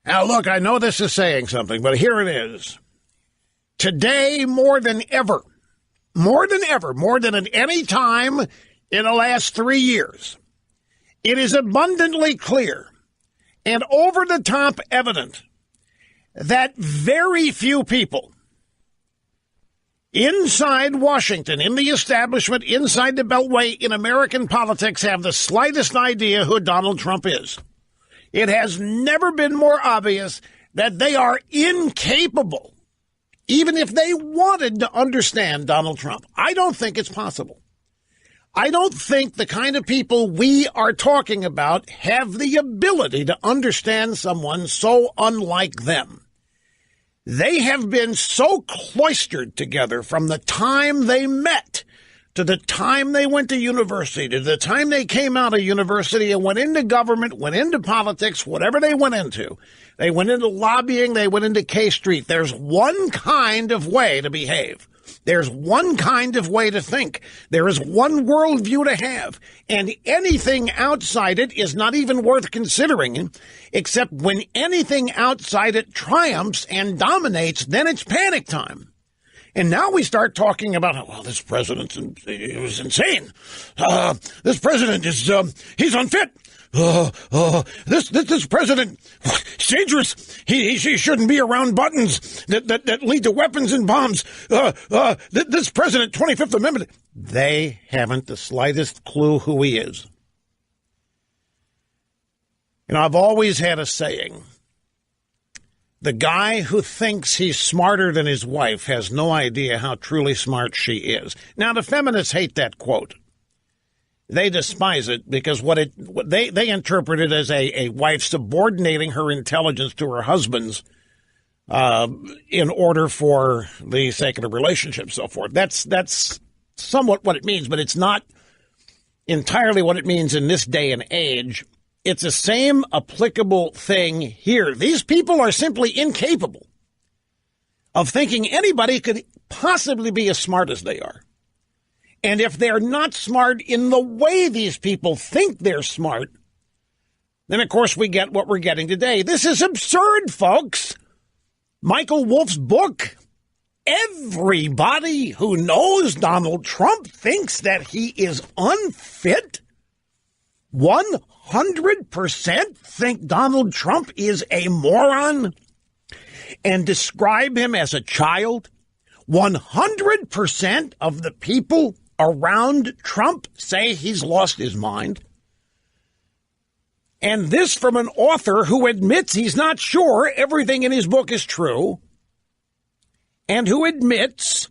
Now, look, I know this is saying something, but here it is. Today, more than more than at any time in the last 3 years, it is abundantly clear and over-the-top evident that very few people inside Washington, in the establishment, inside the Beltway, in American politics, have the slightest idea who Donald Trump is. It has never been more obvious that they are incapable, even if they wanted to understand Donald Trump. I don't think it's possible. I don't think the kind of people we are talking about have the ability to understand someone so unlike them. They have been so cloistered together from the time they met to the time they went to university, to the time they came out of university and went into government, went into politics, whatever they went into. They went into lobbying, they went into K Street. There's one kind of way to behave. There's one kind of way to think. There is one worldview to have. And anything outside it is not even worth considering, except when anything outside it triumphs and dominates, then it's panic time. And now we start talking about, well, this president was insane. This president is, he's unfit. This president, it's dangerous. He shouldn't be around buttons that lead to weapons and bombs. This president, 25th Amendment. They haven't the slightest clue who he is. You know, I've always had a saying. The guy who thinks he's smarter than his wife has no idea how truly smart she is. Now, the feminists hate that quote. They despise it because they interpret it as a wife subordinating her intelligence to her husband's in order for the sake of the relationship and so forth. That's somewhat what it means, but it's not entirely what it means in this day and age. It's the same applicable thing here. These people are simply incapable of thinking anybody could possibly be as smart as they are. And if they're not smart in the way these people think they're smart, then, of course, we get what we're getting today. This is absurd, folks. Michael Wolff's book, everybody who knows Donald Trump thinks that he is unfit. 100% think Donald Trump is a moron and describe him as a child. 100% of the people around Trump say he's lost his mind. And this from an author who admits he's not sure everything in his book is true, and who admits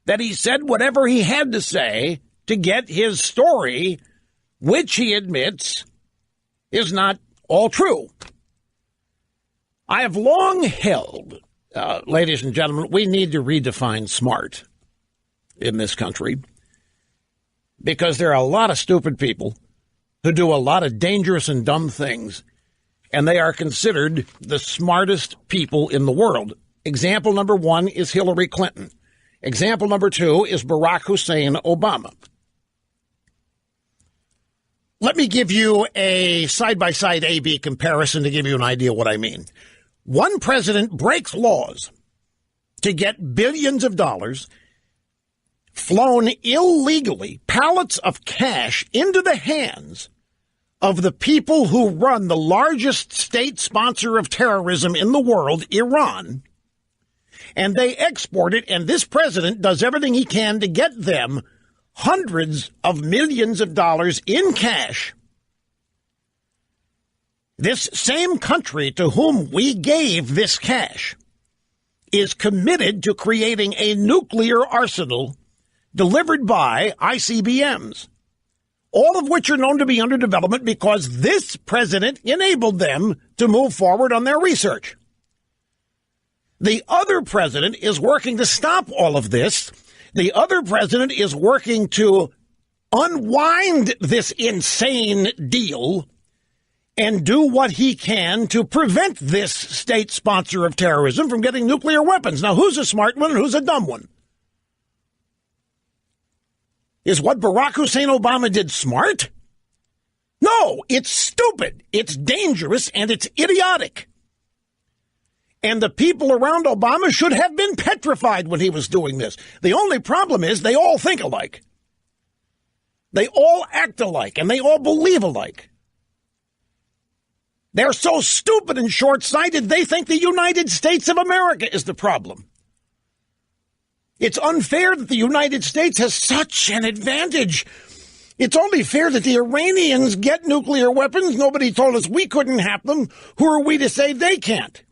that he said whatever he had to say to get his story, which he admits is not all true. I have long held, ladies and gentlemen, we need to redefine smart in this country because there are a lot of stupid people who do a lot of dangerous and dumb things, and they are considered the smartest people in the world. Example number one is Hillary Clinton. Example number two is Barack Hussein Obama. Let me give you a side-by-side A-B comparison to give you an idea what I mean. One president breaks laws to get billions of dollars flown illegally, pallets of cash into the hands of the people who run the largest state sponsor of terrorism in the world, Iran, and they export it, and this president does everything he can to get them hundreds of millions of dollars in cash. This same country to whom we gave this cash is committed to creating a nuclear arsenal delivered by ICBMs, all of which are known to be under development because this president enabled them to move forward on their research. The other president is working to stop all of this. The other president is working to unwind this insane deal and do what he can to prevent this state sponsor of terrorism from getting nuclear weapons. Now, who's a smart one and who's a dumb one? Is what Barack Hussein Obama did smart? No, it's stupid, it's dangerous, and it's idiotic. And the people around Obama should have been petrified when he was doing this. The only problem is they all think alike. They all act alike, and they all believe alike. They're so stupid and short-sighted, they think the United States of America is the problem. It's unfair that the United States has such an advantage. It's only fair that the Iranians get nuclear weapons. Nobody told us we couldn't have them. Who are we to say they can't?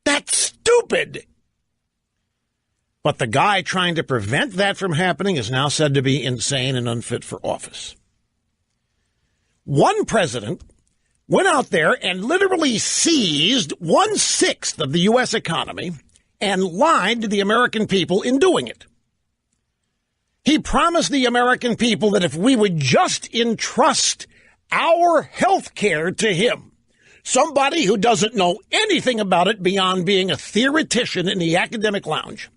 That's stupid. But the guy trying to prevent that from happening is now said to be insane and unfit for office. One president went out there and literally seized 1/6 of the U.S. economy and lied to the American people in doing it. He promised the American people that if we would just entrust our health care to him, somebody who doesn't know anything about it beyond being a theoretician in the academic lounge,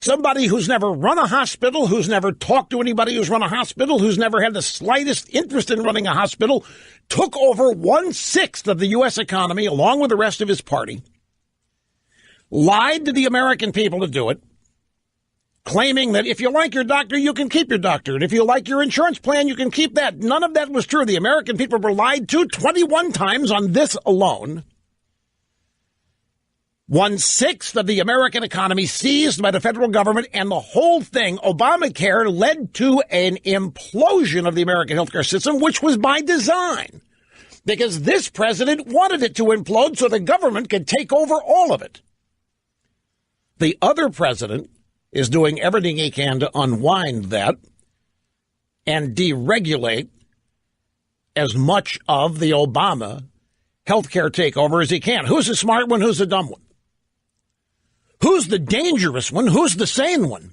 somebody who's never run a hospital, who's never talked to anybody who's run a hospital, who's never had the slightest interest in running a hospital, took over 1/6 of the U.S. economy along with the rest of his party, lied to the American people to do it, claiming that if you like your doctor, you can keep your doctor. And if you like your insurance plan, you can keep that. None of that was true. The American people were lied to 21 times on this alone. 1/6 of the American economy seized by the federal government, and the whole thing, Obamacare, led to an implosion of the American healthcare system, which was by design, because this president wanted it to implode so the government could take over all of it. The other president is doing everything he can to unwind that and deregulate as much of the Obama healthcare takeover as he can. Who's the smart one? Who's the dumb one? Who's the dangerous one? Who's the sane one?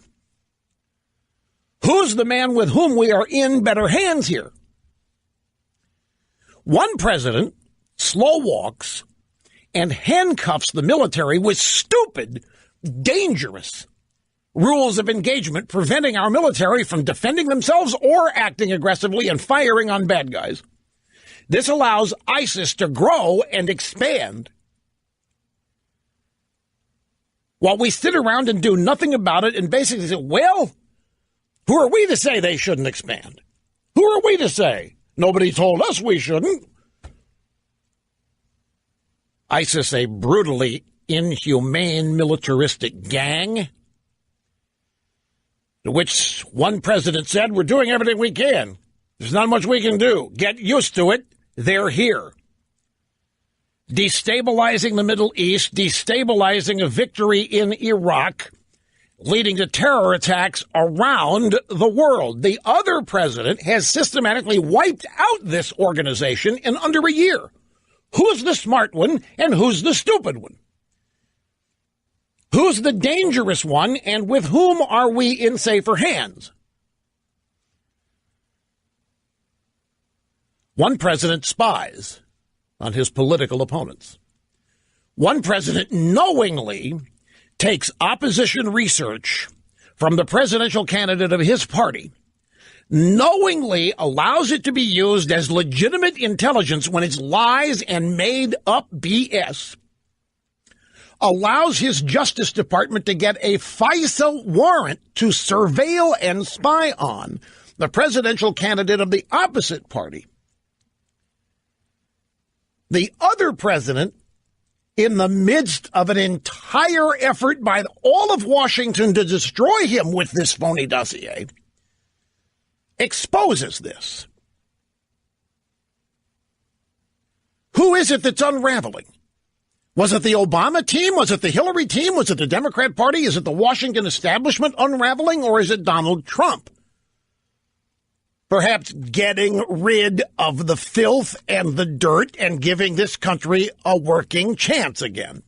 Who's the man with whom we are in better hands here? One president slow walks and handcuffs the military with stupid, dangerous rules of engagement, preventing our military from defending themselves or acting aggressively and firing on bad guys. This allows ISIS to grow and expand, while we sit around and do nothing about it and basically say, well, who are we to say they shouldn't expand? Who are we to say? Nobody told us we shouldn't. ISIS, a brutally inhumane militaristic gang, to which one president said, we're doing everything we can. There's not much we can do. Get used to it. They're here. Destabilizing the Middle East, destabilizing a victory in Iraq, leading to terror attacks around the world. The other president has systematically wiped out this organization in under a year. Who's the smart one and who's the stupid one? Who's the dangerous one, and with whom are we in safer hands? One president spies on his political opponents. One president knowingly takes opposition research from the presidential candidate of his party, knowingly allows it to be used as legitimate intelligence when it's lies and made up BS, allows his Justice Department to get a FISA warrant to surveil and spy on the presidential candidate of the opposite party. The other president, in the midst of an entire effort by all of Washington to destroy him with this phony dossier, exposes this. Who is it that's unraveling? Was it the Obama team? Was it the Hillary team? Was it the Democrat Party? Is it the Washington establishment unraveling, or is it Donald Trump? Perhaps getting rid of the filth and the dirt and giving this country a working chance again.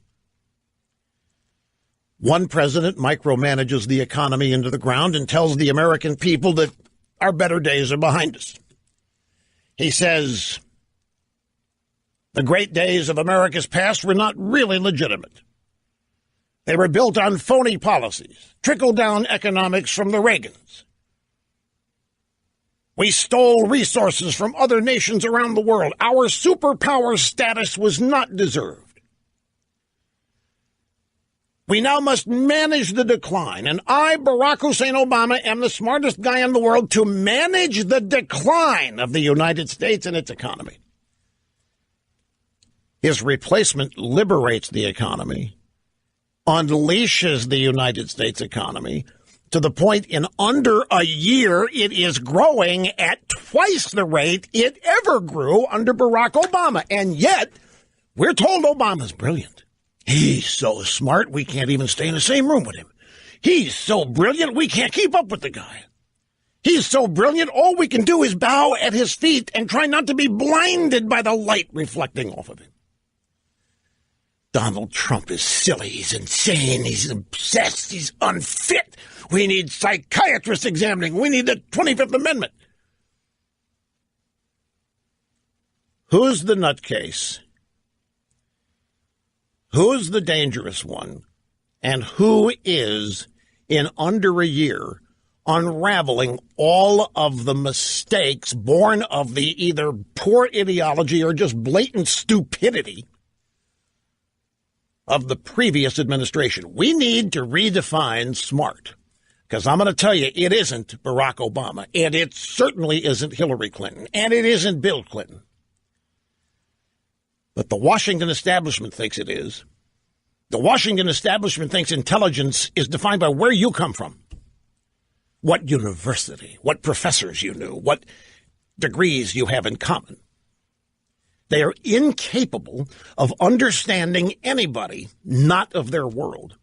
One president micromanages the economy into the ground and tells the American people that our better days are behind us. He says the great days of America's past were not really legitimate. They were built on phony policies, trickle-down economics from the Reagans. We stole resources from other nations around the world. Our superpower status was not deserved. We now must manage the decline. And I, Barack Hussein Obama, am the smartest guy in the world to manage the decline of the United States and its economy. His replacement liberates the economy, unleashes the United States economy, to the point in under a year it is growing at twice the rate it ever grew under Barack Obama. And yet, we're told Obama's brilliant. He's so smart, we can't even stay in the same room with him. He's so brilliant, we can't keep up with the guy. He's so brilliant, all we can do is bow at his feet and try not to be blinded by the light reflecting off of him. Donald Trump is silly, he's insane, he's obsessed, he's unfit. We need psychiatrists examining. We need the 25th Amendment. Who's the nutcase? Who's the dangerous one? And who is, in under a year, unraveling all of the mistakes born of the either poor ideology or just blatant stupidity of the previous administration? We need to redefine smart. Because I'm going to tell you, it isn't Barack Obama, and it certainly isn't Hillary Clinton, and it isn't Bill Clinton. But the Washington establishment thinks it is. The Washington establishment thinks intelligence is defined by where you come from, what university, what professors you knew, what degrees you have in common. They are incapable of understanding anybody not of their world.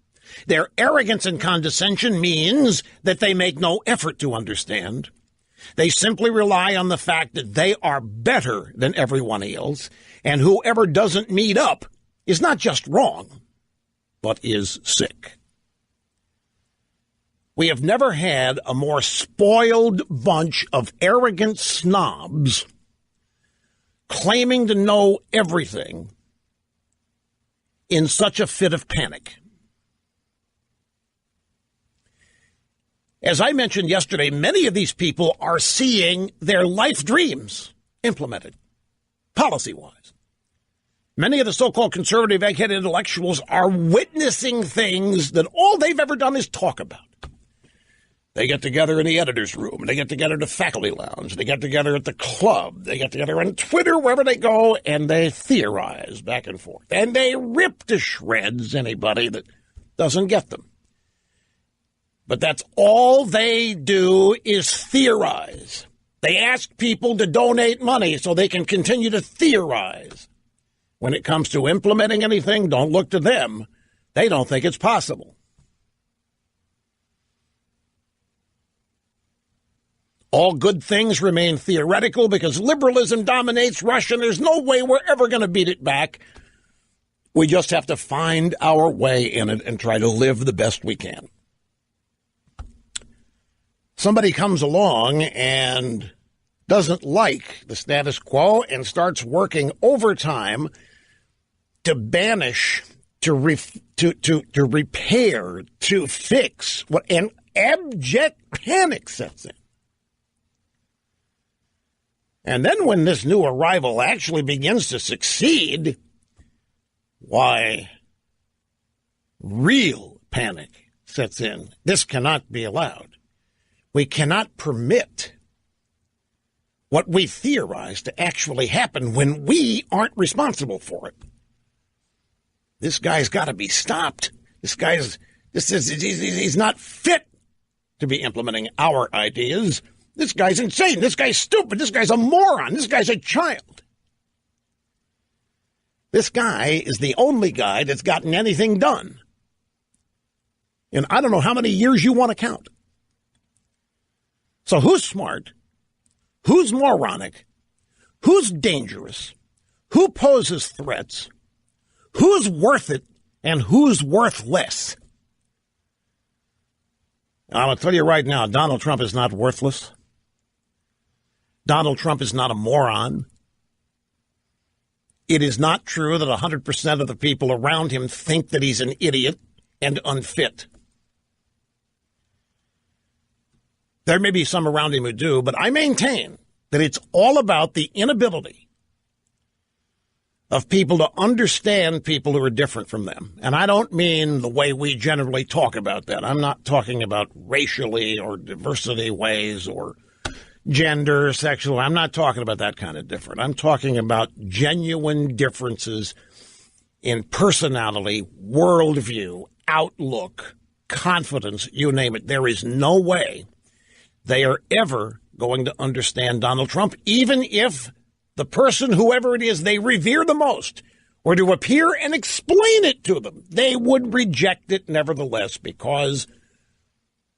Their arrogance and condescension means that they make no effort to understand. They simply rely on the fact that they are better than everyone else, and whoever doesn't meet up is not just wrong, but is sick. We have never had a more spoiled bunch of arrogant snobs claiming to know everything in such a fit of panic. As I mentioned yesterday, many of these people are seeing their life dreams implemented, policy-wise. Many of the so-called conservative, egg-headed intellectuals are witnessing things that all they've ever done is talk about. They get together in the editor's room. They get together at the faculty lounge. They get together at the club. They get together on Twitter, wherever they go, and they theorize back and forth. And they rip to shreds anybody that doesn't get them. But that's all they do is theorize. They ask people to donate money so they can continue to theorize. When it comes to implementing anything, don't look to them. They don't think it's possible. All good things remain theoretical because liberalism dominates Russia, and there's no way we're ever going to beat it back. We just have to find our way in it and try to live the best we can. Somebody comes along and doesn't like the status quo and starts working overtime to banish, to repair, to fix what an abject panic sets in. And then when this new arrival actually begins to succeed, why, real panic sets in. This cannot be allowed. We cannot permit what we theorize to actually happen when we aren't responsible for it. This guy's got to be stopped. He's not fit to be implementing our ideas. This guy's insane. This guy's stupid. This guy's a moron. This guy's a child. This guy is the only guy that's gotten anything done. And I don't know how many years you want to count. So who's smart? Who's moronic? Who's dangerous? Who poses threats? Who's worth it and who's worth less? I'm going to tell you right now, Donald Trump is not worthless. Donald Trump is not a moron. It is not true that 100% of the people around him think that he's an idiot and unfit. There may be some around him who do, but I maintain that it's all about the inability of people to understand people who are different from them. And I don't mean the way we generally talk about that. I'm not talking about racially or diversity ways or gender, sexual. I'm not talking about that kind of different. I'm talking about genuine differences in personality, worldview, outlook, confidence, you name it. There is no way they are ever going to understand Donald Trump, even if the person, whoever it is they revere the most, were to appear and explain it to them. They would reject it nevertheless because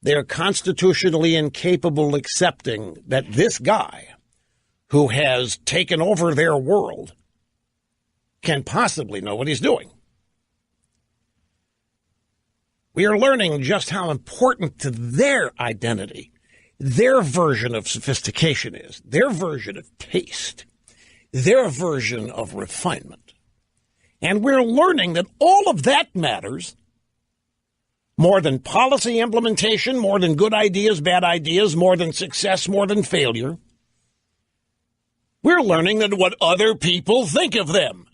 they're constitutionally incapable of accepting that this guy who has taken over their world can possibly know what he's doing. We are learning just how important to their identity, their version of sophistication is, their version of taste, their version of refinement. And we're learning that all of that matters more than policy implementation, more than good ideas, bad ideas, more than success, more than failure. We're learning that what other people think of them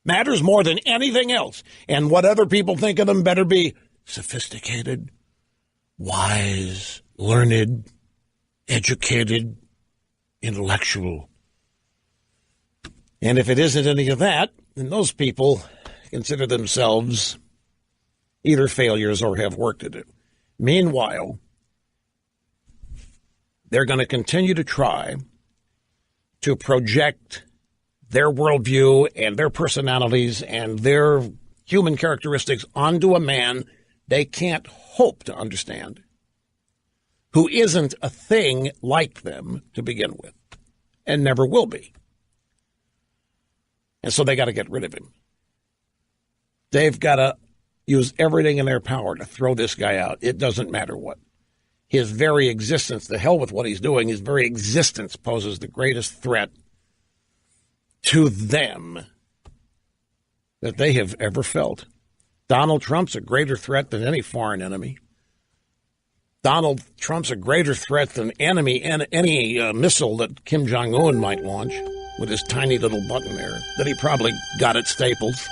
matters more than anything else. And what other people think of them better be sophisticated, wise, learned, educated, intellectual. And if it isn't any of that, then those people consider themselves either failures or have work to do. Meanwhile, they're going to continue to try to project their worldview and their personalities and their human characteristics onto a man they can't hope to understand, who isn't a thing like them to begin with and never will be. And so they got to get rid of him. They've got to use everything in their power to throw this guy out. It doesn't matter what. His very existence, the hell with what he's doing, his very existence poses the greatest threat to them that they have ever felt. Donald Trump's a greater threat than any foreign enemy. Donald Trump's a greater threat than any missile that Kim Jong-un might launch with his tiny little button there that he probably got at Staples.